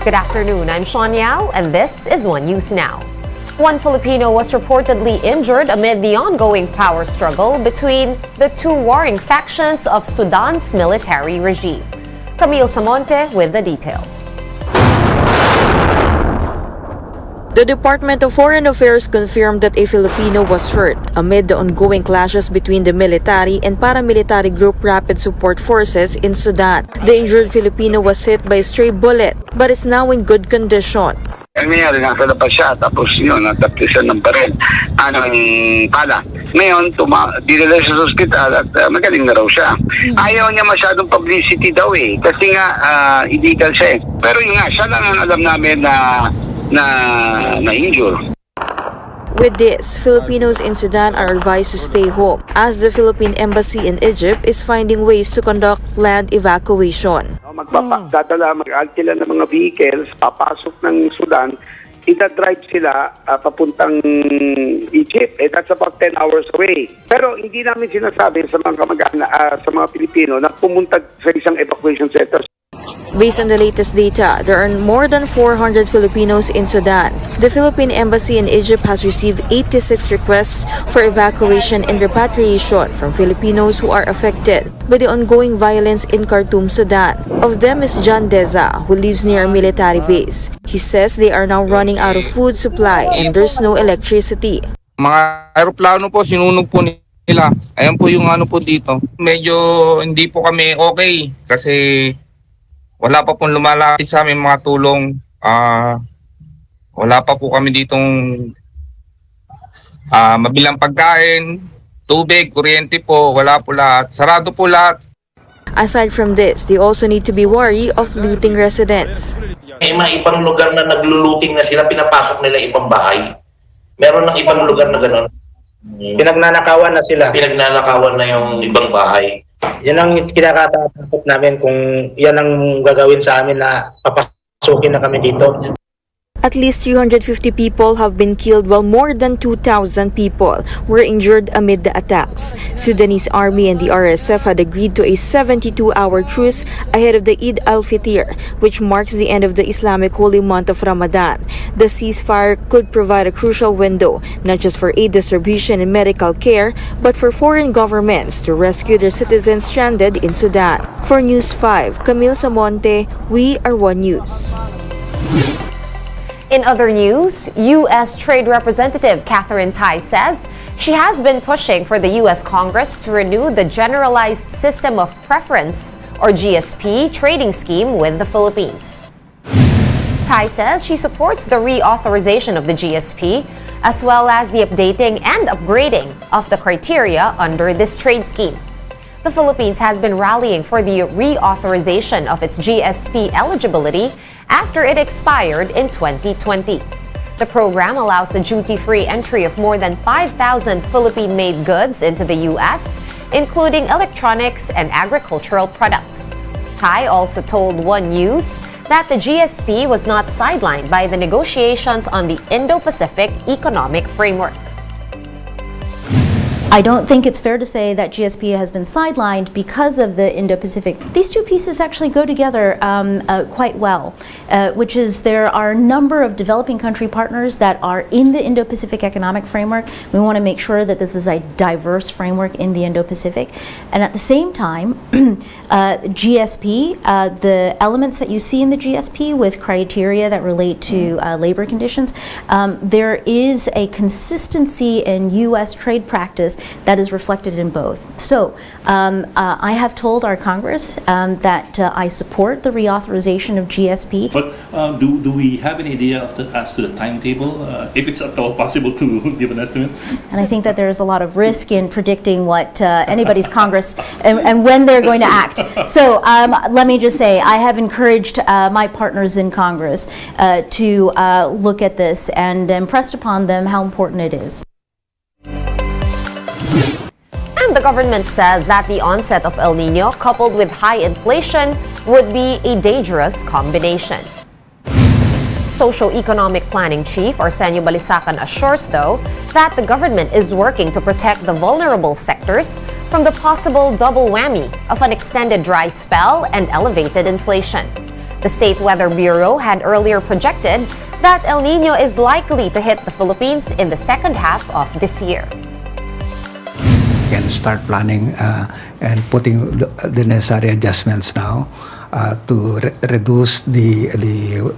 Good afternoon, I'm Sean Yao, and this is One News Now. One Filipino was reportedly injured amid the ongoing power struggle between the two warring factions of Sudan's military regime. Camille Samonte with the details. The Department of Foreign Affairs confirmed that a Filipino was hurt amid the ongoing clashes between the military and paramilitary group Rapid Support Forces in Sudan. The injured Filipino was hit by a stray bullet but is now in good condition. Ang nangyari, nasa labas siya, tapos yun, nataptisan ng baril, pala. Ngayon, dinala siya sa ospital at magaling na raw siya. Ayaw niya masyadong publicity daw kasi nga illegal siya Pero yun nga, siya lang ang alam namin na injure. With this, Filipinos in Sudan are advised to stay home as the Philippine Embassy in Egypt is finding ways to conduct land evacuation. Mag-alkila ng mga vehicles, papasok ng Sudan, ita-drive sila papuntang Egypt. That's about 10 hours away. Pero hindi namin sinasabi sa mga sa mga Pilipino na pumunta sa isang evacuation center. Based on the latest data, there are more than 400 Filipinos in Sudan. The Philippine Embassy in Egypt has received 86 requests for evacuation and repatriation from Filipinos who are affected by the ongoing violence in Khartoum, Sudan. Of them is John Deza, who lives near a military base. He says they are now running out of food supply and there's no electricity. Mga aeroplano po, sinunog po nila. Ayan po yung ano po dito. Medyo hindi po kami okay kasi wala pa pong lumalapit sa amin mga tulong. Wala pa po kami ditong mabilang pagkain, tubig, kuryente po, wala po lahat. Sarado po lahat. Aside from this, they also need to be wary of looting residents. May mga ibang lugar na nagluluting na sila, pinapasok nila ibang bahay. Meron ng ibang lugar na gano'n. Pinagnanakawan na sila. Pinagnanakawan na yung ibang bahay. Yan ang kinakatakot namin kung yan ang gagawin sa amin na papasukin na kami dito. At least 350 people have been killed while more than 2,000 people were injured amid the attacks. Sudanese army and the RSF had agreed to a 72-hour truce ahead of the Eid al-Fitr, which marks the end of the Islamic holy month of Ramadan. The ceasefire could provide a crucial window, not just for aid distribution and medical care, but for foreign governments to rescue their citizens stranded in Sudan. For News 5, Camille Samonte, we are One News. In other news, U.S. Trade Representative Catherine Tai says she has been pushing for the U.S. Congress to renew the Generalized System of Preference, or GSP, trading scheme with the Philippines. Tai says she supports the reauthorization of the GSP, as well as the updating and upgrading of the criteria under this trade scheme. The Philippines has been rallying for the reauthorization of its GSP eligibility after it expired in 2020. The program allows the duty-free entry of more than 5,000 Philippine-made goods into the U.S., including electronics and agricultural products. Tai also told One News that the GSP was not sidelined by the negotiations on the Indo-Pacific Economic Framework. I don't think it's fair to say that GSP has been sidelined because of the Indo-Pacific. These two pieces actually go together quite well, which is there are a number of developing country partners that are in the Indo-Pacific Economic Framework. We want to make sure that this is a diverse framework in the Indo-Pacific. And at the same time, GSP, the elements that you see in the GSP with criteria that relate to labor conditions, there is a consistency in U.S. trade practice that is reflected in both. So I have told our Congress that I support the reauthorization of GSP. But do we have an idea as to the timetable, if it's at all possible to give an estimate? And I think that there is a lot of risk in predicting what anybody's Congress and when they're going to act. So let me just say, I have encouraged my partners in Congress to look at this and impressed upon them how important it is. And the government says that the onset of El Nino coupled with high inflation would be a dangerous combination. Socio-Economic Planning Chief Arsenio Balisacan assures, though, that the government is working to protect the vulnerable sectors from the possible double whammy of an extended dry spell and elevated inflation. The State Weather Bureau had earlier projected that El Nino is likely to hit the Philippines in the second half of this year. Can start planning and putting the necessary adjustments now to reduce the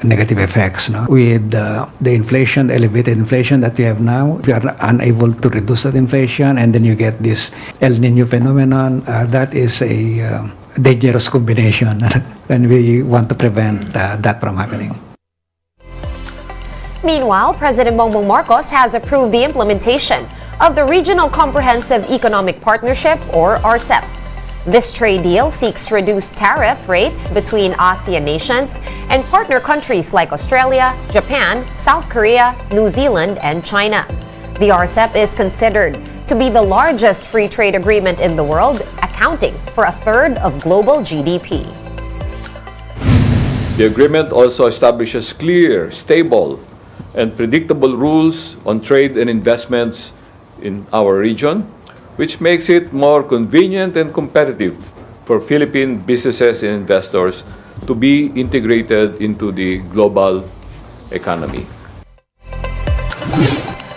negative effects. Now, with the inflation, the elevated inflation that we have now, if you are unable to reduce that inflation, and then you get this El Nino phenomenon, that is a dangerous combination, and we want to prevent that from happening. Meanwhile, President Bongbong Marcos has approved the implementation of the Regional Comprehensive Economic Partnership, or RCEP. This trade deal seeks to reduce tariff rates between ASEAN nations and partner countries like Australia, Japan, South Korea, New Zealand, and China. The RCEP is considered to be the largest free trade agreement in the world, accounting for a third of global GDP. The agreement also establishes clear, stable, and predictable rules on trade and investments in our region, which makes it more convenient and competitive for Philippine businesses and investors to be integrated into the global economy.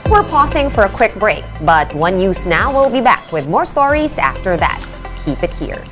We're pausing for a quick break, but One News Now will be back with more stories after that. Keep it here.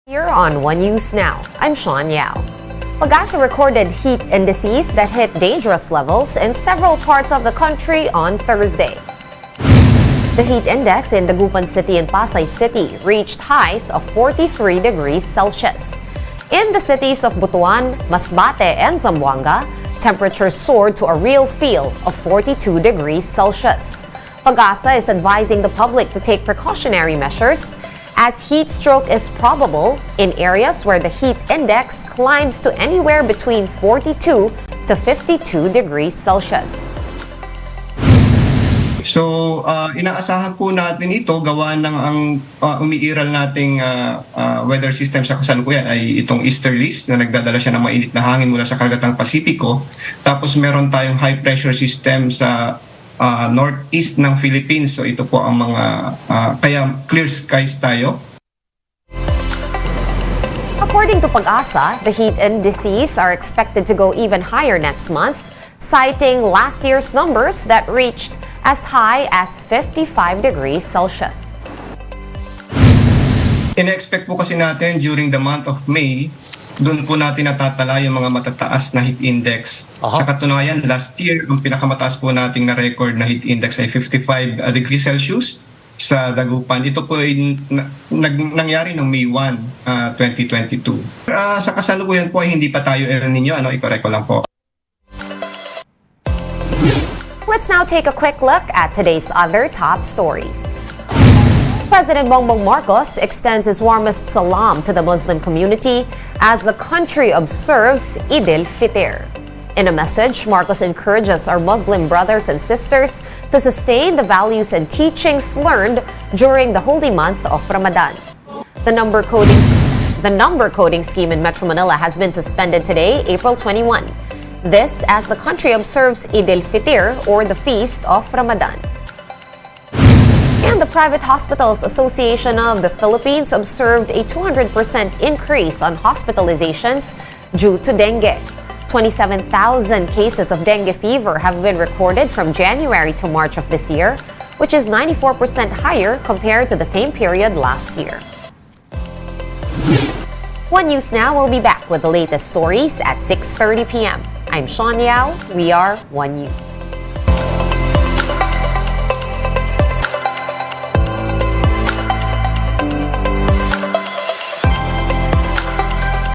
Here on One News Now, I'm Sean Yao. Pag-asa recorded heat indices that hit dangerous levels in several parts of the country on Thursday. The heat index in Dagupan City and Pasay City reached highs of 43 degrees Celsius. In the cities of Butuan, Masbate, and Zamboanga, temperatures soared to a real feel of 42 degrees Celsius. Pag-asa is advising the public to take precautionary measures as heat stroke is probable in areas where the heat index climbs to anywhere between 42 to 52 degrees Celsius. So, inaasahan po natin ito gawa ng ang umiiral nating weather system sa kasalukuyan ay itong easterlies na nagdadala siya ng mainit na hangin mula sa karagatang Pasipiko. Tapos meron tayong high pressure system sa northeast ng Philippines. So ito po ang mga kaya clear skies tayo. According to Pag-asa, the heat indices are expected to go even higher next month, citing last year's numbers that reached as high as 55 degrees Celsius. In-expect po kasi natin during the month of May, doon po natin natatala yung mga matataas na heat index. Sa katunayan, last year, ang pinakamataas po nating na-record na heat index ay 55 degrees Celsius sa Dagupan. Ito po ay nangyari noong May 1, 2022. Sa kasalukuyan po ay hindi pa tayo El Nino, i-correct ko lang po. Let's now take a quick look at today's other top stories. President Bongbong Marcos extends his warmest salam to the Muslim community as the country observes Eid al-Fitr. In a message, Marcos encourages our Muslim brothers and sisters to sustain the values and teachings learned during the holy month of Ramadan. The number coding scheme in Metro Manila has been suspended today, April 21. This as the country observes Eid al-Fitr, or the Feast of Ramadan. And the Private Hospitals Association of the Philippines observed a 200% increase on hospitalizations due to dengue. 27,000 cases of dengue fever have been recorded from January to March of this year, which is 94% higher compared to the same period last year. One News Now will be back with the latest stories at 6:30 p.m. I'm Sean Yao. We are One News.